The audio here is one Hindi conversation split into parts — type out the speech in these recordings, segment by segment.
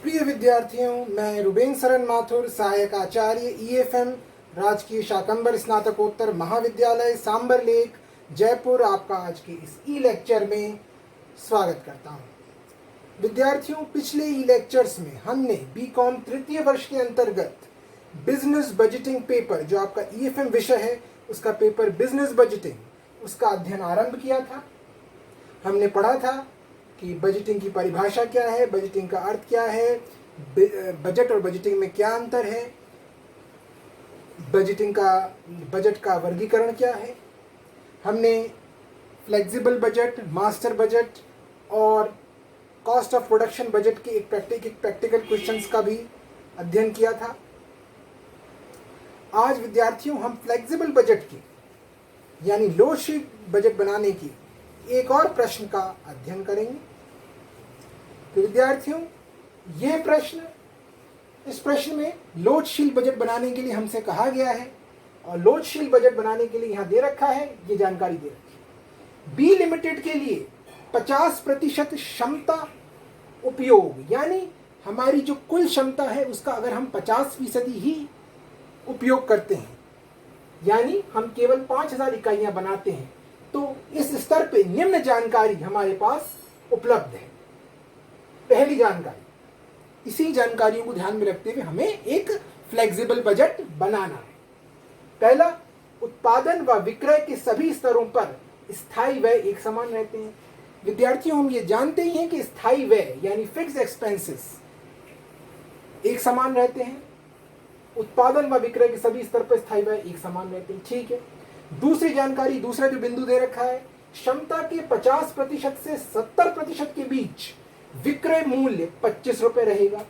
प्रिय विद्यार्थियों, मैं रुबेन सरन माथुर, सहायक आचार्य ईएफएम राजकीय शाकंभर स्नातकोत्तर महाविद्यालय सांबर लेक जयपुर आपका आज के इस ई लेक्चर में स्वागत करता हूं। विद्यार्थियों, पिछले ई लेक्चर्स में हमने बीकॉम तृतीय वर्ष के अंतर्गत बिजनेस बजटिंग पेपर, जो आपका ईएफएम विषय है, उसका पेपर बिजनेस बजटिंग, उसका अध्ययन आरंभ किया था। हमने पढ़ा था कि बजटिंग की परिभाषा क्या है, बजटिंग का अर्थ क्या है, बजट और बजटिंग में क्या अंतर है, बजट का वर्गीकरण क्या है। हमने फ्लेक्सिबल बजट, मास्टर बजट और कॉस्ट ऑफ प्रोडक्शन बजट के एक प्रैक्टिकल क्वेश्चंस का भी अध्ययन किया था। आज विद्यार्थियों हम फ्लेक्सिबल बजट की यानी लो शीट बजट बनाने की एक और प्रश्न का अध्ययन करेंगे। तो विद्यार्थियों, इस प्रश्न में लोडशील बजट बनाने के लिए हमसे कहा गया है, और लोडशील बजट बनाने के लिए यहाँ दे रखा है, ये जानकारी दे रखी है। बी लिमिटेड के लिए 50% क्षमता उपयोग, यानी हमारी जो कुल क्षमता है उसका अगर हम 50% ही उपयोग करते हैं, यानी हम केवल 5000 इकाइयां बनाते हैं, तो इस स्तर पे निम्न जानकारी हमारे पास उपलब्ध है। पहली जानकारी, इसी जानकारियों को ध्यान में रखते हुए हमें एक फ्लेक्सिबल बजट बनाना है। पहला, उत्पादन व विक्रय के सभी स्तरों पर स्थायी व्यय एक समान रहते हैं। विद्यार्थियों, हम ये जानते ही हैं कि स्थायी व्यय यानी फिक्स्ड एक्सपेंसेस एक समान रहते हैं। उत्पादन व विक्रय के सभी स्तर पर स्थायी व्यय एक समान रहते हैं, ठीक है। दूसरी जानकारी, दूसरा जो बिंदु दे रखा है, क्षमता के 50% से 70% के बीच विक्रय मूल्य 25 रुपए रहेगा।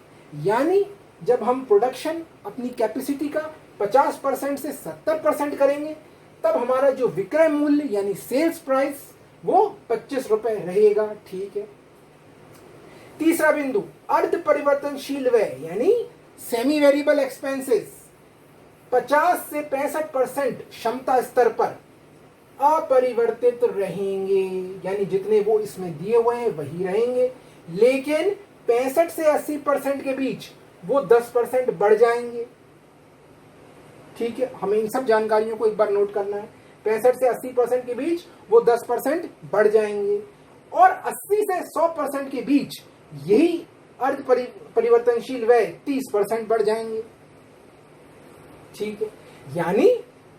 यानी जब हम प्रोडक्शन अपनी कैपेसिटी का 50% से 70% करेंगे, तब हमारा जो विक्रय मूल्य यानी सेल्स प्राइस वो 25 रुपए रहेगा, ठीक है। तीसरा बिंदु, अर्ध परिवर्तनशील व्यय यानी सेमी वेरिएबल एक्सपेंसेस 50 से 65% क्षमता स्तर पर अपरिवर्तित रहेंगे, यानी जितने वो इसमें दिए हुए हैं वही रहेंगे, लेकिन 65 से 80% के बीच वो 10% बढ़ जाएंगे, ठीक है। हमें इन सब जानकारियों को एक बार नोट करना है। 65 से 80% के बीच वो 10% बढ़ जाएंगे, और 80 से 100% के बीच यही अर्ध परिवर्तनशील व्यय 30% बढ़ जाएंगे, ठीक है। यानी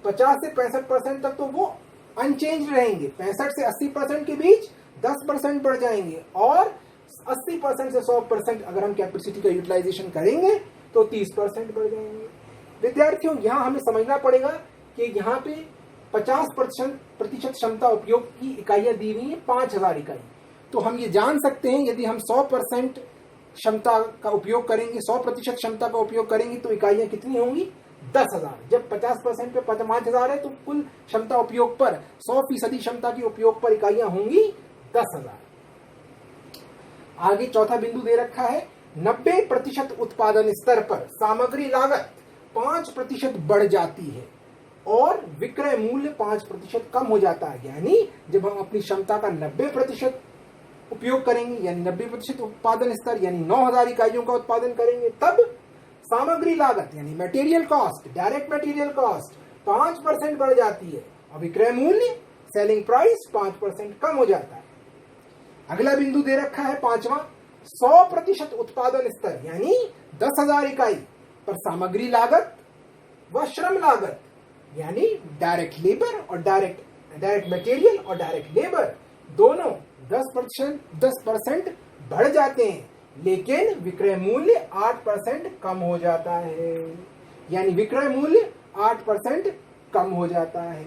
50 से 65% तक तो वो अनचेंज रहेंगे, 65 से 80% के बीच 10% बढ़ जाएंगे, और 80% से 100% अगर हम कैपेसिटी का यूटिलाइजेशन करेंगे तो 30% बढ़ जाएंगे। विद्यार्थियों, यहाँ हमें समझना पड़ेगा कि यहाँ पे 50% क्षमता उपयोग की इकाइयां दी हुई है 5000 इकाई। तो हम ये जान सकते हैं यदि हम 100% क्षमता का उपयोग करेंगे, 100% क्षमता का उपयोग करेंगे तो इकाइयां कितनी होंगी? 10,000। जब 50% पे 5000 है तो कुल क्षमता उपयोग पर 100% क्षमता के उपयोग पर इकाइयां होंगी 10,000। आगे चौथा बिंदु दे रखा है, 90% उत्पादन स्तर पर सामग्री लागत 5% बढ़ जाती है और विक्रय मूल्य 5% कम हो जाता है। यानी जब हम अपनी क्षमता का 90% उपयोग करेंगे, यानी 90% उत्पादन स्तर यानी 9000 इकाइयों का उत्पादन करेंगे, तब सामग्री लागत यानी material cost, direct material cost 5% बढ़ जाती है और विक्रय मूल्य सेलिंग प्राइस 5% कम हो जाता है। अगला बिंदु दे रखा है पांचवा, 100% उत्पादन स्तर यानी 10,000 इकाई पर सामग्री लागत व श्रम लागत यानी डायरेक्ट लेबर और डायरेक्ट मटेरियल और डायरेक्ट लेबर दोनों 10% बढ़ जाते हैं, लेकिन विक्रय मूल्य 8% कम हो जाता है। यानी विक्रय मूल्य 8% कम हो जाता है।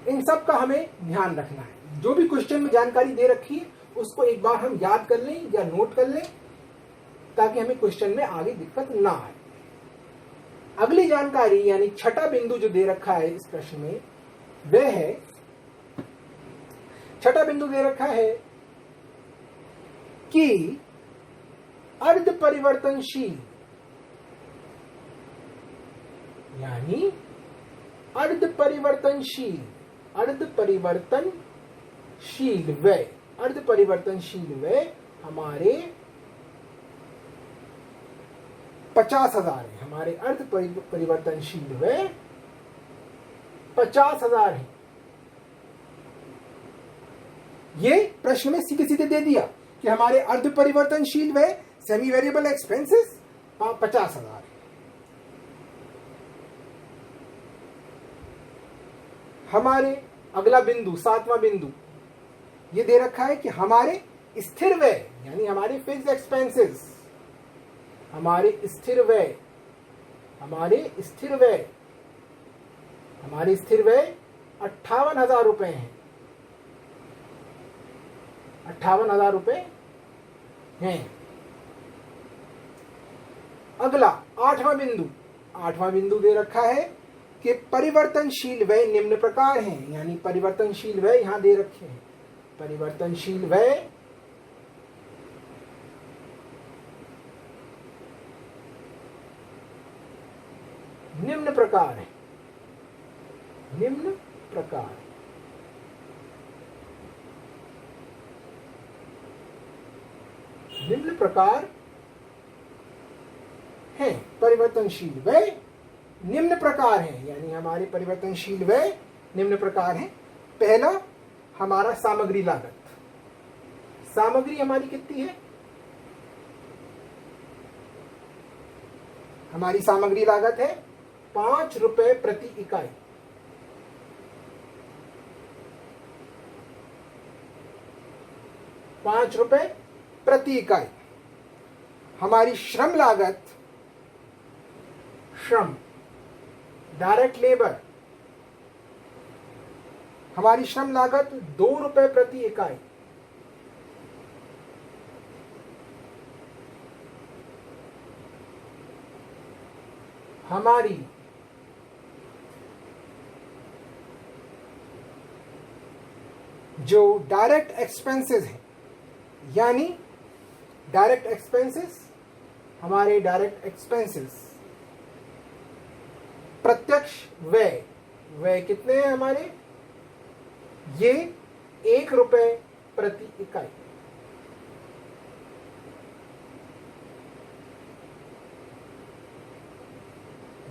इन सब का हमें ध्यान रखना है। जो भी क्वेश्चन में जानकारी दे रखी है उसको एक बार हम याद कर लें या नोट कर लें, ताकि हमें क्वेश्चन में आगे दिक्कत ना आए। अगली जानकारी यानी छठा बिंदु जो दे रखा है इस प्रश्न में, वह है, छठा बिंदु दे रखा है कि अर्ध परिवर्तनशील यानी अर्ध परिवर्तनशील अर्ध परिवर्तनशील व्यय हमारे 50,000 है। हमारे अर्ध परिवर्तनशील व्यय 50,000 है। ये प्रश्न में सीधे सीधे दे दिया कि हमारे अर्ध परिवर्तनशील व्यय सेमी वेरिएबल एक्सपेंसेस 50,000 है। हमारे अगला बिंदु, 7वां बिंदु, ये दे रखा है कि हमारे स्थिर व्यय यानी हमारे फिक्स्ड एक्सपेंसेस, हमारे स्थिर व्यय 58,000 रुपए हैं। 58,000 रुपए हैं। अगला 8वां बिंदु दे रखा है कि परिवर्तनशील व्यय निम्न प्रकार हैं, यानी परिवर्तनशील व्यय यहां दे रखे हैं। परिवर्तनशील व्यय निम्न प्रकार है। निम्न प्रकार हैं। परिवर्तनशील व्यय निम्न प्रकार हैं, यानी हमारे परिवर्तनशील व्यय निम्न प्रकार हैं। पहला हमारा सामग्री लागत। सामग्री हमारी कितनी है? हमारी सामग्री लागत है 5 रुपए प्रति इकाई। ₹5 प्रति इकाई। हमारी श्रम लागत, डायरेक्ट लेबर, हमारी श्रम लागत ₹2 प्रति इकाई। हमारी जो डायरेक्ट एक्सपेंसेस हैं, यानी डायरेक्ट एक्सपेंसेस, हमारे डायरेक्ट एक्सपेंसेस प्रत्यक्ष व्यय कितने हैं हमारे? ये ₹1 प्रति इकाई।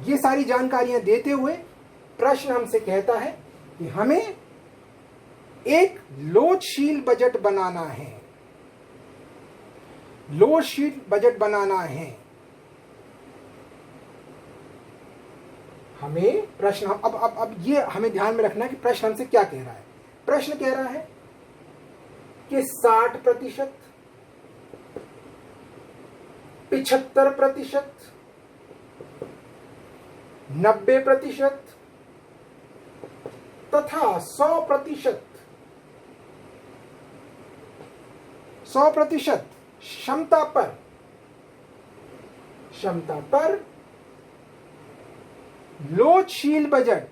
ये सारी जानकारियां देते हुए प्रश्न हमसे कहता है कि हमें एक लोचशील बजट बनाना है। लोचशील बजट बनाना है हमें। प्रश्न अब ये हमें ध्यान में रखना है कि प्रश्न हमसे क्या कह रहा है। प्रश्न कह रहा है कि 60%, 75%, 90% तथा 100% क्षमता पर लोचशील बजट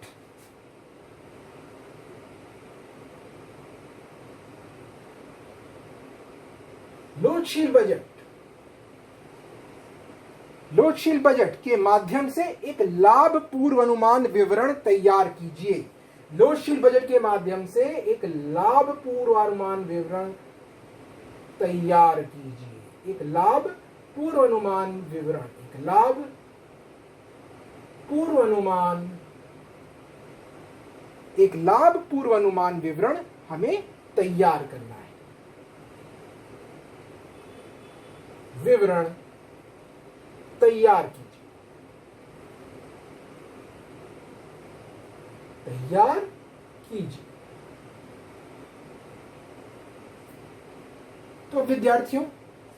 के माध्यम से एक लाभ पूर्वानुमान विवरण तैयार कीजिए। लोचशील बजट के माध्यम से एक लाभ पूर्वानुमान विवरण तैयार कीजिए। एक लाभ पूर्वानुमान विवरण हमें तैयार करना है। विवरण तैयार कीजिए। तो विद्यार्थियों,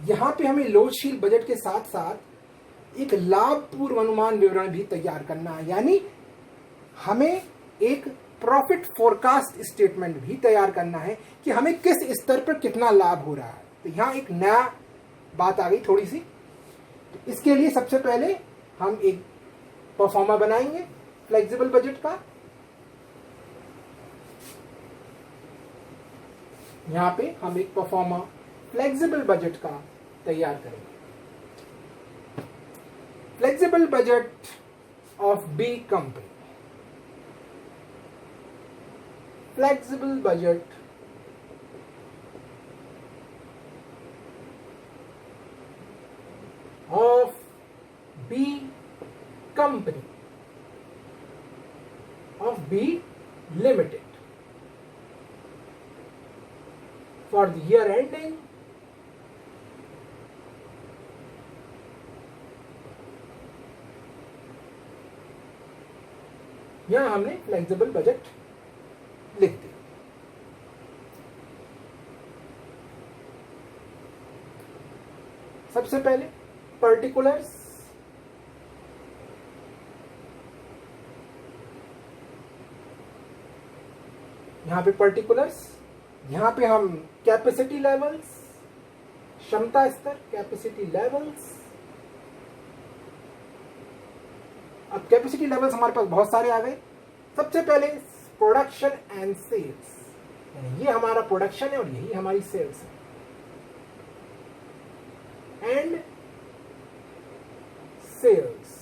यहां पे हमें लोचशील बजट के साथ साथ एक लाभ पूर्वानुमान विवरण भी तैयार करना है, यानी हमें एक प्रॉफिट फोरकास्ट स्टेटमेंट भी तैयार करना है कि हमें किस स्तर पर कितना लाभ हो रहा है। तो यहां एक नया बात आ गई थोड़ी सी। तो इसके लिए सबसे पहले हम एक परफॉर्मा बनाएंगे फ्लेक्सिबल बजट का। यहां पे हम एक परफॉर्मा फ्लेक्सिबल बजट का तैयार करेंगे। Flexible budget of B company. Flexible budget B company of B Limited for the year ending यहां हमने फ्लेक्सिबल बजट लिख दिया। सबसे पहले पर्टिकुलर्स, यहां पे पर्टिकुलर्स, यहां पे हम कैपेसिटी लेवल्स, क्षमता स्तर, कैपेसिटी लेवल्स। अब कैपेसिटी लेवल्स हमारे पास बहुत सारे आ गए। सबसे पहले प्रोडक्शन एंड सेल्स, ये हमारा प्रोडक्शन है और यही हमारी सेल्स है। एंड सेल्स,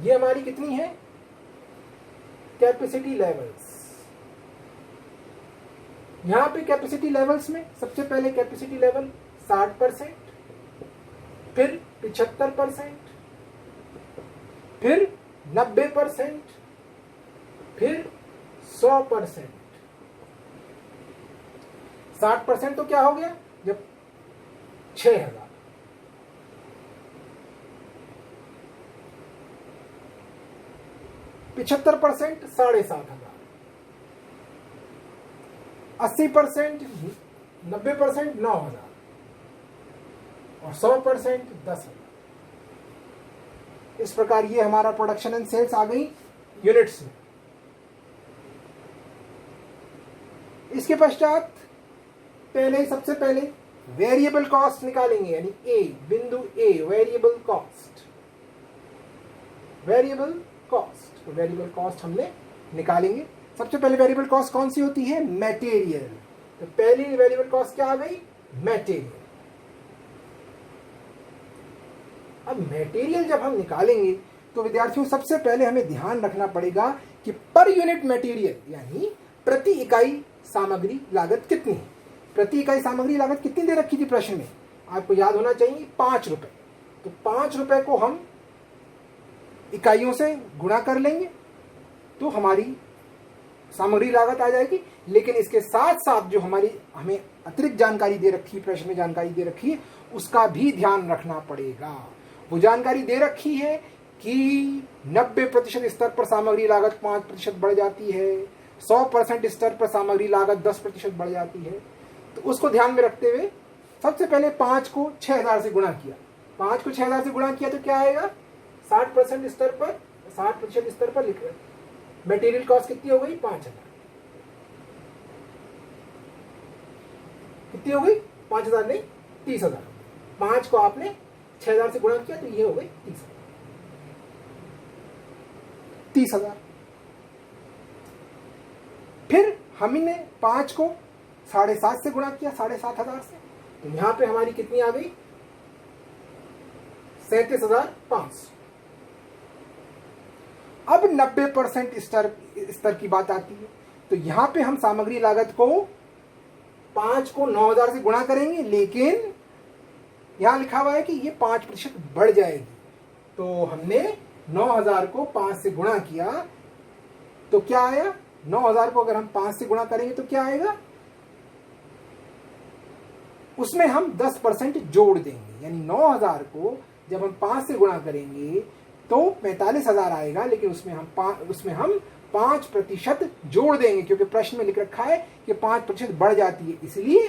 ये हमारी कितनी है? Capacity levels. यहां पे कैपेसिटी लेवल्स में सबसे पहले कैपेसिटी लेवल 60%, फिर 75%, फिर 90%, फिर 100%। 60% तो क्या हो गया? जब 6000, 75% 7500, 80% 90% 9000 और 100% 10,000। इस प्रकार ये हमारा प्रोडक्शन एंड सेल्स आ गई यूनिट्स में। इसके पश्चात पहले सबसे पहले वेरिएबल कॉस्ट निकालेंगे, यानी ए, बिंदु ए, वेरिएबल कॉस्ट। वेरिएबल कॉस्ट, तो वेरिएबल कॉस्ट हमने निकालेंगे। सबसे पहले वेरिएबल कॉस्ट कौन सी होती है? मटेरियल। तो पहली वेरिएबल कॉस्ट क्या आ गई? मटेरियल। अब मटेरियल जब हम निकालेंगे तो विद्यार्थियों सबसे पहले हमें ध्यान रखना पड़ेगा कि पर यूनिट मटेरियल यानी प्रति इकाई सामग्री लागत कितनी है। प्रति इकाई सामग्री लागत कितनी दे रखी थी प्रश्न में? आपको याद होना चाहिए 5 रुपए। तो 5 रुपए को हम इकाइयों से गुणा कर लेंगे तो हमारी सामग्री लागत आ जाएगी। लेकिन इसके साथ साथ जो हमारी हमें अतिरिक्त जानकारी दे रखी है, प्रश्न में जानकारी दे रखी है, उसका भी ध्यान रखना पड़ेगा। वो जानकारी दे रखी है कि 90% स्तर पर सामग्री लागत 5% बढ़ जाती है, 100% स्तर पर सामग्री लागत 10% बढ़ जाती है। तो उसको ध्यान में रखते हुए सबसे पहले 5 को 6000 से गुणा किया। 5 को 6000 से गुणा किया तो क्या आएगा? 60% स्तर पर, 60% स्तर पर लिख रहे हैं। मटेरियल कॉस्ट कितनी हो गई? 5000। कितनी हो गई? 5000 नहीं, 30,000। 5 को आपने 6000 से गुणा किया तो ये हो गई 30,000। 30,000। फिर हमने 5 को 7.5 से गुणा किया, 7,500 से, तो यहां पे हमारी कितनी आ गई? 37,500। अब 90% स्तर की बात आती है। तो यहां पे हम सामग्री लागत को 5 को 9,000 से गुणा करेंगे, लेकिन यहां लिखा हुआ है कि ये 5% बढ़ जाएगी। तो हमने 9,000 को 5 से गुणा किया तो क्या आया? 9,000 को अगर हम 5 से गुणा करेंगे तो क्या आएगा? उसमें हम 10% जोड़ देंगे, यानी 9,000 को जब हम 5 से गुणा करेंगे तो 45,000 आएगा। लेकिन उसमें हम 5% जोड़ देंगे, क्योंकि प्रश्न में लिख रखा है कि 5% बढ़ जाती है, इसलिए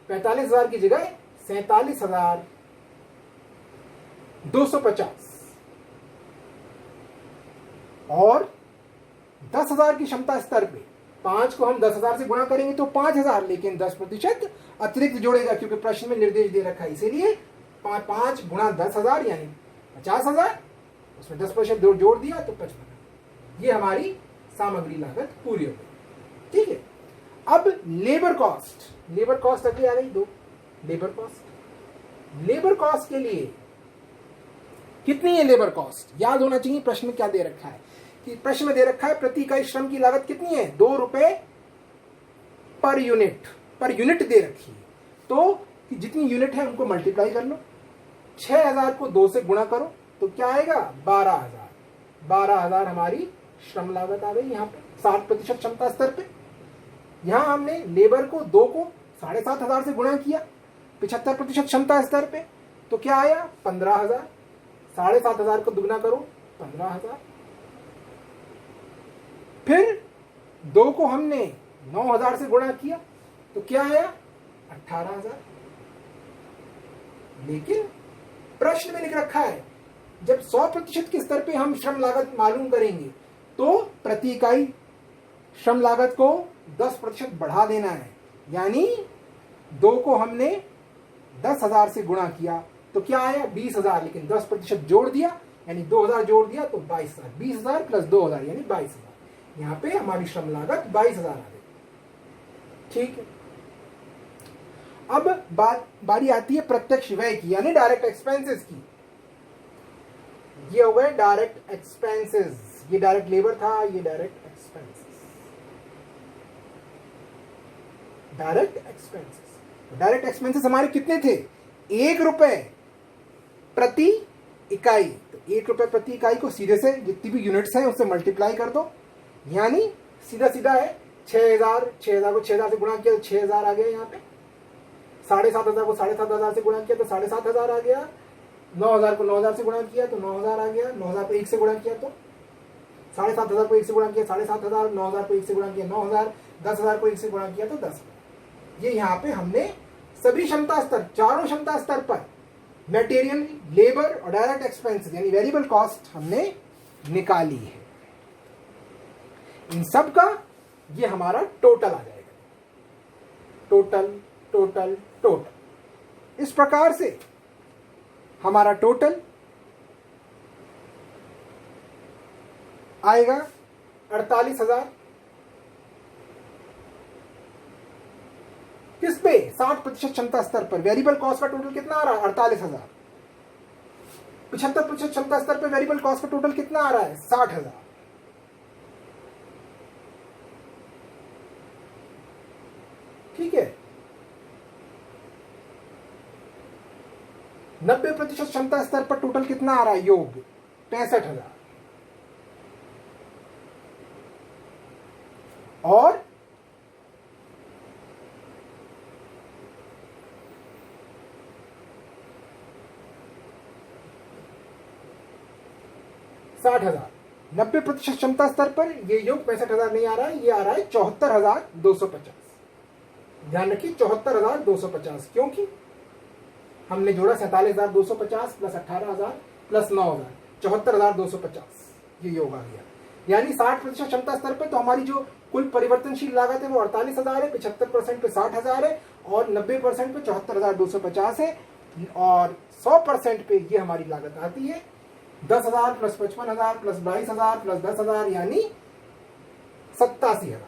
45,000 की जगह 47,250। और 10,000 की क्षमता स्तर पे 5 को हम 10,000 से गुणा करेंगे तो 5,000, लेकिन 10% अतिरिक्त जोड़ेगा, क्योंकि प्रश्न में निर्देश दे रखा है। इसीलिए 5 गुणा 10,000 यानी 50,000, उसमें 10% जोड़ दिया तो 55। ये हमारी सामग्री लागत पूरी हो गई। ठीक है। अब लेबर कॉस्ट अगली आ गई 2। लेबर कॉस्ट के लिए कितनी है लेबर कॉस्ट? याद होना चाहिए प्रश्न में क्या दे रखा है। कि प्रश्न में दे रखा है प्रति इकाई श्रम की लागत कितनी है? 2 रुपए पर यूनिट दे रखी है। तो जितनी यूनिट है उनको मल्टीप्लाई कर लो। 6000 को 2 से गुणा करो तो क्या आएगा 12000। 12000 हमारी श्रम लागत आ गई यहाँ पे 60% क्षमता स्तर पे। यहाँ हमने लेबर को 2 को 7500 से गुणा किया 75% क्षमता स्तर पे तो क्या आया 15000। 7500 को दुगना करो 15000। फिर 2 को हमने 9000 से गुणा किया तो क्या आया 18000। लेकिन प्रश्न में लिख रखा है जब 100% के स्तर पे हम श्रम लागत मालूम करेंगे तो प्रति इकाई श्रम लागत को 10% बढ़ा देना है। यानी 2 को हमने 10,000 से गुणा किया तो क्या आया 20,000, लेकिन 10% जोड़ दिया यानी 2000 जोड़ दिया तो 22,000। 20,000 प्लस 2000 यानी 22,000। यहाँ पे हमारी श्रम लागत 22,000 आ गई। ठीक है, अब बारी आती है प्रत्यक्ष व्यय की यानी डायरेक्ट एक्सपेंसेस की। ये हो गए डायरेक्ट एक्सपेंसेस, ये डायरेक्ट लेबर था, ये direct expenses. Direct expenses, direct expenses हमारे कितने थे 1 रुपए प्रति इकाई। तो 1 रुपए प्रति इकाई को सीधे से जितनी भी यूनिट्स हैं उससे मल्टीप्लाई कर दो, यानी सीधा सीधा है 6000 को 6000 से गुणा किया तो 6000 आ गया। यहाँ पे 7500 को 7500 से गुणा किया तो 7500 आ गया। 9000 को 9000 से गुणा किया तो 9000 आ गया। 9000 को 1 से गुणा किया तो 7500 को 1 से गुणा किया 7500। 9000 को 1 से गुणा किया 9000। 10,000 को 1 से गुणा किया तो 10,000। ये यहाँ पे हमने सभी क्षमता स्तर, चारों क्षमता स्तर पर मटेरियल, लेबर और डायरेक्ट एक्सपेंसेस यानी वेरिएबल कॉस्ट हमने निकाली है। इन सब का ये हमारा टोटल आ जाएगा। टोटल टोटल टोटल इस प्रकार से हमारा टोटल आएगा 48,000। किस पे 60% क्षमता स्तर पर वेरिएबल कॉस्ट का टोटल कितना आ रहा है 48,000। 75% क्षमता स्तर पर वेरिएबल कॉस्ट का टोटल कितना आ रहा है 60,000। ठीक है, 90% क्षमता स्तर पर टोटल कितना आ रहा है योग 65,000। और $60,000। 90% क्षमता स्तर पर ये योग 65,000 नहीं आ रहा है, ये आ रहा है 74,250। ध्यान रखिए 74,250, क्योंकि हमने जोड़ा 47,250 प्लस 18,000 प्लस 9,000, 74,250 ये योग आ गया। यानी 60% क्षमता स्तर पर तो हमारी जो कुल परिवर्तनशील लागत है वो 48,000 है, 75% पे 60,000 है और 90% पे 74,250 है और 100% पे ये हमारी लागत आती है 10,000 प्लस 55,000 प्लस 22,000 प्लस 10,000 यानी 87,000।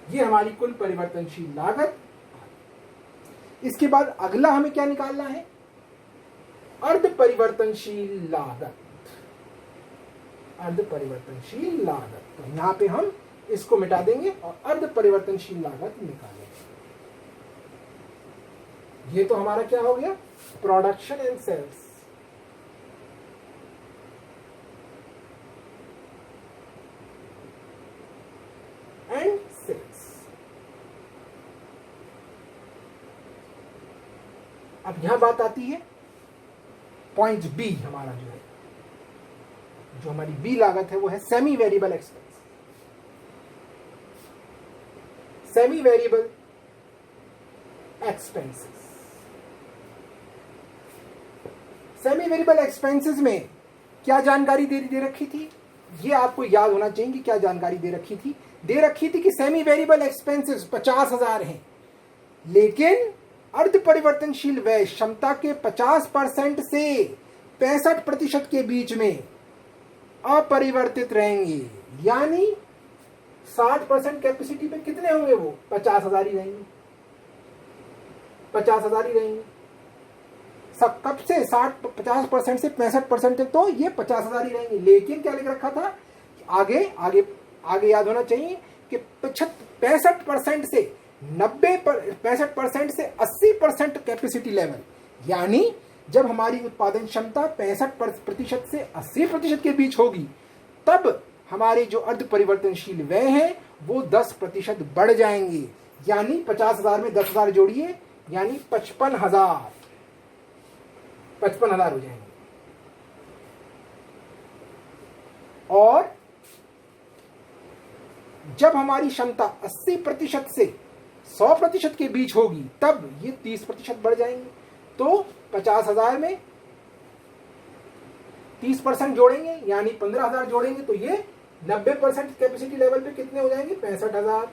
ये हमारी कुल परिवर्तनशील लागत। इसके बाद अगला हमें क्या निकालना है अर्ध परिवर्तनशील लागत। अर्ध परिवर्तनशील लागत, तो यहां पे हम इसको मिटा देंगे और अर्ध परिवर्तनशील लागत निकालेंगे। ये तो हमारा क्या हो गया production and sales. And sales. अब यहां बात आती है पॉइंट बी, हमारा जो है जो हमारी बी लागत है वो है semi variable expense. Semi variable expenses. Semi variable expenses में क्या जानकारी दे रखी थी, ये आपको याद होना चाहिए कि क्या जानकारी दे रखी थी। दे रखी थी कि सेमी वेरिएबल एक्सपेंसेस 50,000 हैं, लेकिन अर्ध परिवर्तनशील व्यय क्षमता के 50% से 65% के बीच में अपरिवर्तित रहेंगे। यानी 60% कैपेसिटी पे कितने होंगे वो 50,000 ही रहेंगे। 50,000 ही रहेंगे। सब कब से 50% से 65% तक तो ये 50,000 ही रहेंगे। लेकिन क्या लिख रखा था आगे आगे आगे याद होना चाहिए कि 65% से 65% से 80% कैपेसिटी लेवल, यानी जब हमारी उत्पादन क्षमता 65% से 80% के बीच होगी तब हमारे जो अर्ध परिवर्तनशील व्यय हैं वो 10% बढ़ जाएंगे। यानी 50,000 में 10,000 जोड़िए, यानी 55,000 हो जाएंगे। और जब हमारी क्षमता 80% से 100% के बीच होगी तब ये 30% बढ़ जाएंगे। तो 50,000 में 30% जोड़ेंगे यानी 15,000 जोड़ेंगे तो ये 90% कैपेसिटी लेवल पे कितने हो जाएंगे? 65,000।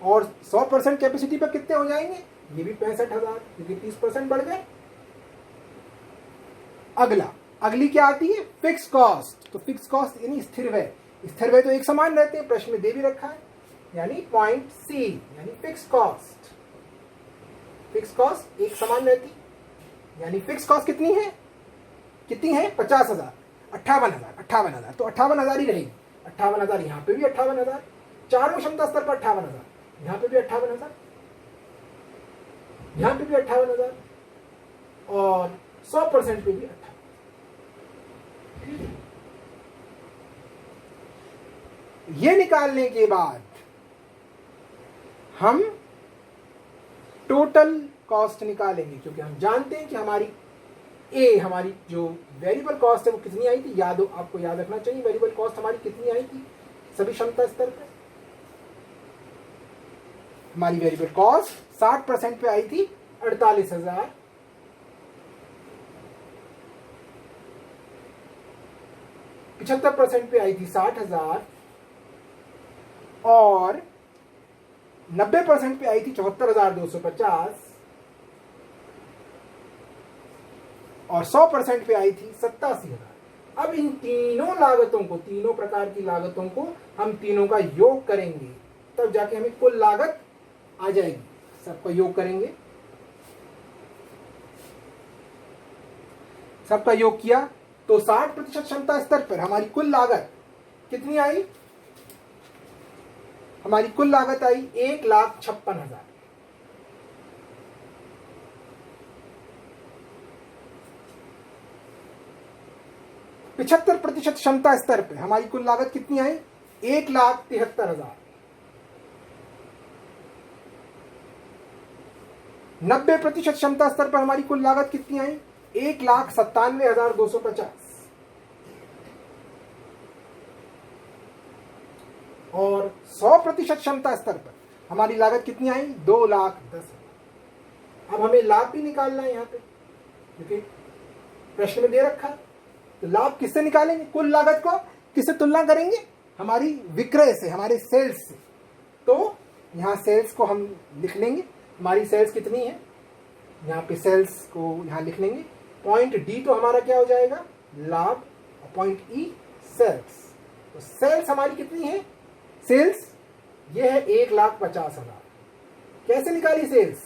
और 100% कैपेसिटी पे कितने हो जाएंगे? ये भी 65,000, क्योंकि 30% बढ़ गए। अगली क्या आती है? Fix cost. तो फिक्स कॉस्ट यानी स्थिर व्यय। स्थिर व्यय तो एक समान रहते हैं, प्रश्न में दे भी रखा है, यानी पॉइंट सी, यानी फिक्स कॉस्ट। फिक्स कॉस्ट एक समान रहती, यानी फिक्स कॉस्ट कितनी है? 50,000, 58,000। तो 58,000 ही रहेगी। 58,000 यहाँ पे भी 58,000, चारों क्षमता स्तर पर 58,000, यहाँ पे भी 58,000, यहाँ पे भी 58,000 और 100% पे भी 58,000। ये निकालने के बाद हम टोटल कॉस्ट निकालेंगे, क्योंकि हम जानते हैं कि हमारी जो वेरिएबल कॉस्ट है वो कितनी आई थी। आपको याद रखना चाहिए वेरिएबल कॉस्ट हमारी कितनी आई थी सभी क्षमता स्तर पर। हमारी वेरिएबल कॉस्ट 60% पे आई थी 48,000, 75% पे आई थी 60,000 और 90% पे आई थी 74,250 और 100% पे आई थी 87,000। अब इन तीनों लागतों को, तीनों प्रकार की लागतों को हम तीनों का योग करेंगे, तब जाके हमें कुल लागत आ जाएगी। सबका योग करेंगे, सबका योग किया तो 60% क्षमता स्तर पर हमारी कुल लागत कितनी आई? हमारी कुल लागत आई 1,56,000। पिछहत्तर प्रतिशत क्षमता स्तर पर हमारी कुल लागत कितनी आई? 1,73,000। 90% क्षमता स्तर पर हमारी कुल लागत कितनी आई? 1,97,250 और 100% क्षमता स्तर पर हमारी लागत कितनी आई? 2,10,000। अब हमें लाभ भी निकालना है यहाँ पे, क्योंकि प्रश्न में दे रखा है। तो लाभ किससे निकालेंगे? कुल लागत को किससे तुलना करेंगे? हमारी विक्रय से, हमारे सेल्स से। तो यहाँ सेल्स को हम लिख लेंगे। हमारी सेल्स कितनी है? यहाँ पे सेल्स को यहाँ लिख लेंगे। पॉइंट डी तो हमारा क्या हो जाएगा? लाभ। और पॉइंट ई सेल्स। तो सेल्स हमारी कितनी है? सेल्स ये है 1,50,000। कैसे निकाली सेल्स?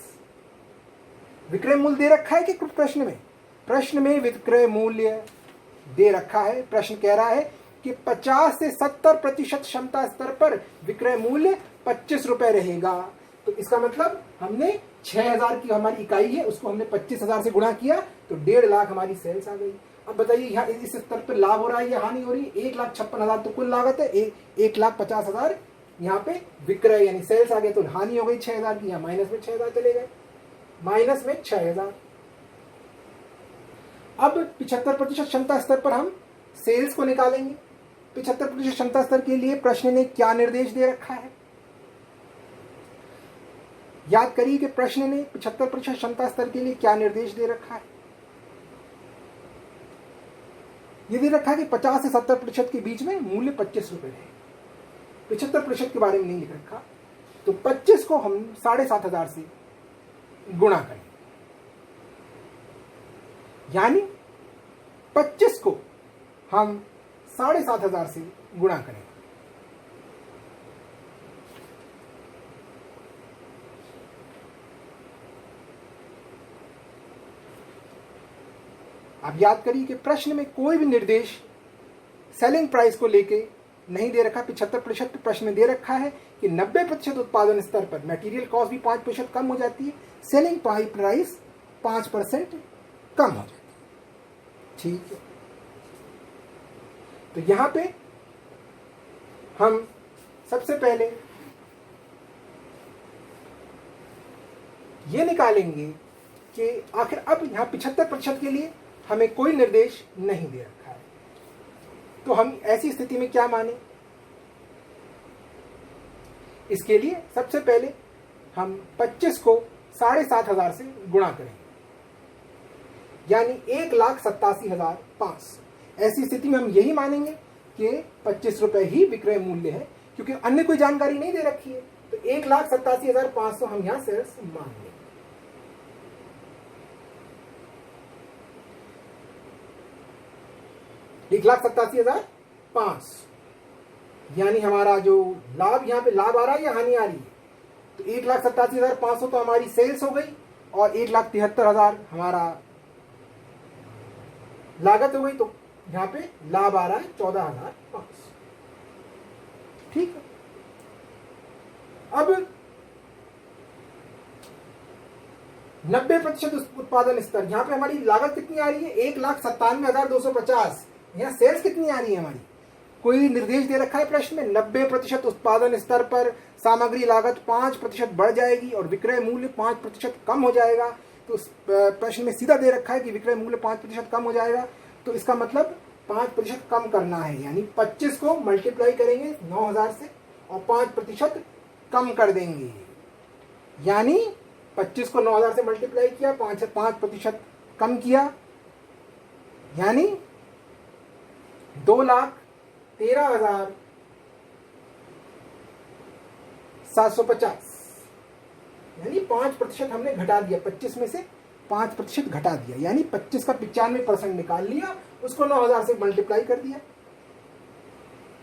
विक्रय मूल्य दे रखा है कि कुछ प्रश्न में? प्रश्न में विक्रय मूल्य दे रखा है। प्रश्न कह रहा है कि 50 से 70% क्षमता स्तर पर विक्रय मूल्य 25 रुपए रहेगा। तो इसका मतलब हमने 6,000 की हमारी इकाई है, उसको हमने 25,000 से गुणा किया तो 1.5 लाख हमारी सेल्स आ गई। अब बताइए यहाँ इस स्तर पर लाभ हो रहा है या हानि हो रही है? 1,56,000 तो कुल लागत है, 1,50,000 यहाँ पे विक्रय यानी सेल्स आ गए, तो हानि हो गई 6,000 की। यहाँ माइनस में 6,000 चले गए, माइनस में 6,000। अब 75% क्षमता स्तर पर हम सेल्स को निकालेंगे। 75% क्षमता स्तर के लिए प्रश्न ने क्या निर्देश दे रखा है? याद करिए कि प्रश्न ने 75% क्षमता स्तर के लिए क्या निर्देश दे रखा है। ये दे रखा है कि 50 से 70% के बीच में मूल्य 25 रुपए है। 75% के बारे में नहीं लिख रखा। तो 25 को हम 7,500 से गुणा करें, यानी 25 को हम 7,500 से गुणा करें। आप याद करिए कि प्रश्न में कोई भी निर्देश सेलिंग प्राइस को लेके नहीं दे रखा, 75% प्रश्न में दे रखा है कि 90% उत्पादन स्तर पर मटेरियल कॉस्ट भी 5% कम हो जाती है, सेलिंग प्राइस 5% कम हो जाती है। ठीक है, तो यहां पे हम सबसे पहले ये निकालेंगे कि आखिर अब यहां 75% के लिए हमें कोई निर्देश नहीं दे रखा है, तो हम ऐसी स्थिति में क्या माने। इसके लिए सबसे पहले हम 25 को 7,500 से गुणा करेंगे, यानी 1,87,500। ऐसी स्थिति में हम यही मानेंगे कि 25 रुपए ही विक्रय मूल्य है, क्योंकि अन्य कोई जानकारी नहीं दे रखी है, तो 1,87,500 हम यहां सेल्स मान लेंगे। $1,87,500, यानी हमारा जो लाभ यहां पे लाभ आ रहा है या हानि आ रही है, तो 1,87,500 तो हमारी सेल्स हो गई और 1,73,000 हमारा लागत हो गई, तो यहां पे लाभ आ रहा है 14,500। ठीक है, अब 90% उत्पादन स्तर, यहां पे हमारी लागत कितनी आ रही है 1,97,250, यहां सेल्स कितनी आ रही है हमारी, कोई निर्देश दे रखा है प्रश्न में 90% उत्पादन स्तर पर सामग्री लागत 5% बढ़ जाएगी और विक्रय मूल्य 5% कम हो जाएगा। तो प्रश्न में सीधा दे रखा है कि विक्रय मूल्य 5% कम हो जाएगा, तो इसका मतलब 5% कम करना है, यानी 25 को मल्टीप्लाई करेंगे 9,000 से और 5% कम कर देंगे, यानी 25 को 9,000 से मल्टीप्लाई किया, 5% कम किया, यानी 2,13,750, यानी 5% हमने घटा दिया, 25 में से 5% घटा दिया, यानी 25 का 95% निकाल लिया, उसको 9,000 से मल्टीप्लाई कर दिया,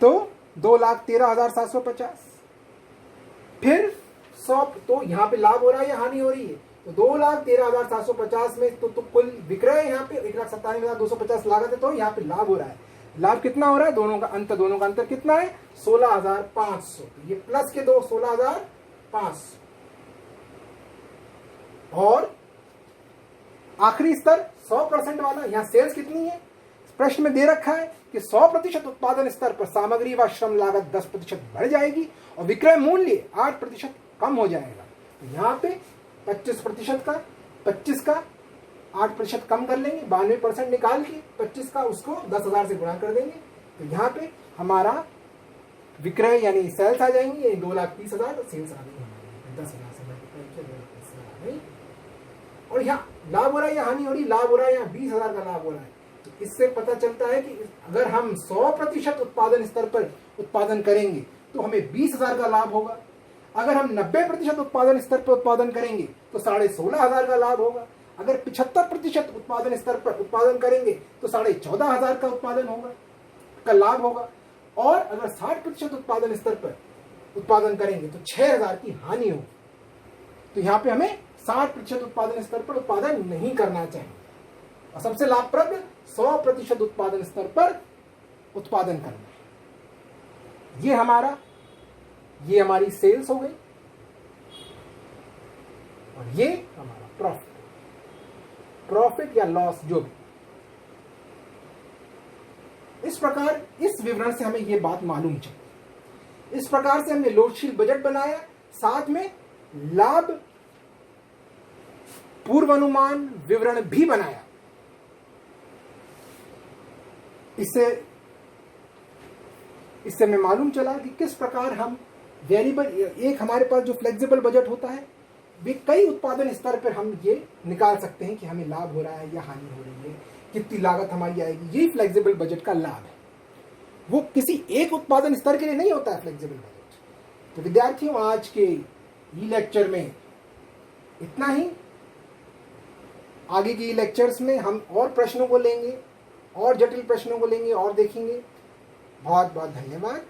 तो 2,13,750। फिर 100, तो यहाँ पे लाभ हो रहा है या हानि हो रही है, तो 2,13,750 में तो कुल विक्रय यहाँ पे 1,97,250 लागत है, तो यहाँ पे लाभ हो रहा है। लाभ कितना हो रहा है, दोनों का अंतर कितना है 16,500, ये प्लस के दो 16,500। और आखिरी स्तर 100% वाला, यहां सेल्स कितनी है, प्रश्न में दे रखा है कि 100% उत्पादन स्तर पर सामग्री व श्रम लागत 10% बढ़ जाएगी और विक्रय मूल्य 8% कम हो जाएगा। तो यहां पे 25% का 25 का 8% कम कर लेंगे, 92% निकाल के 25 का उसको 10,000 से गुणा कर देंगे, तो यहाँ पे हमारा विक्रय यानी सेल्स आ जाएंगे 2,30,000, सेल्स आ गई 10,000 से मल्टीप्लाई किया 2,30,000 आ गई। और यहाँ लाभ हो रहा है या हानि हो रही, लाभ हो रहा है, यहाँ 20,000 का लाभ हो रहा है। तो इससे पता चलता है कि अगर हम 100% उत्पादन स्तर पर उत्पादन करेंगे तो हमें 20,000 का लाभ होगा, अगर हम 90% उत्पादन स्तर पर उत्पादन करेंगे तो 16,500 का लाभ होगा, अगर 75% उत्पादन स्तर पर उत्पादन करेंगे तो 14,500 का उत्पादन होगा, का लाभ होगा, और अगर 60% उत्पादन स्तर पर उत्पादन करेंगे तो 6,000 की हानि होगी। तो यहाँ पे हमें 60% उत्पादन स्तर पर उत्पादन नहीं करना चाहिए और सबसे लाभप्रद 100% उत्पादन स्तर पर उत्पादन करना है। ये हमारी सेल्स हो गई और ये हमारा प्रॉफिट या लॉस जो भी। इस प्रकार इस विवरण से हमें ये बात मालूम चली। इस प्रकार से हमने लोचशील बजट बनाया, साथ में लाभ पूर्वानुमान विवरण भी बनाया। इससे हमें मालूम चला कि किस प्रकार हम वेरिएबल, एक हमारे पास जो फ्लेक्सिबल बजट होता है वे कई उत्पादन स्तर पर हम ये निकाल सकते हैं कि हमें लाभ हो रहा है या हानि हो रही है, कितनी लागत हमारी आएगी। यही फ्लेक्सिबल बजट का लाभ है, वो किसी एक उत्पादन स्तर के लिए नहीं होता है फ्लेक्सिबल बजट। तो विद्यार्थियों, आज के ई लेक्चर में इतना ही। आगे की लेक्चर्स में हम और प्रश्नों को लेंगे, और जटिल प्रश्नों को लेंगे और देखेंगे। बहुत बहुत धन्यवाद।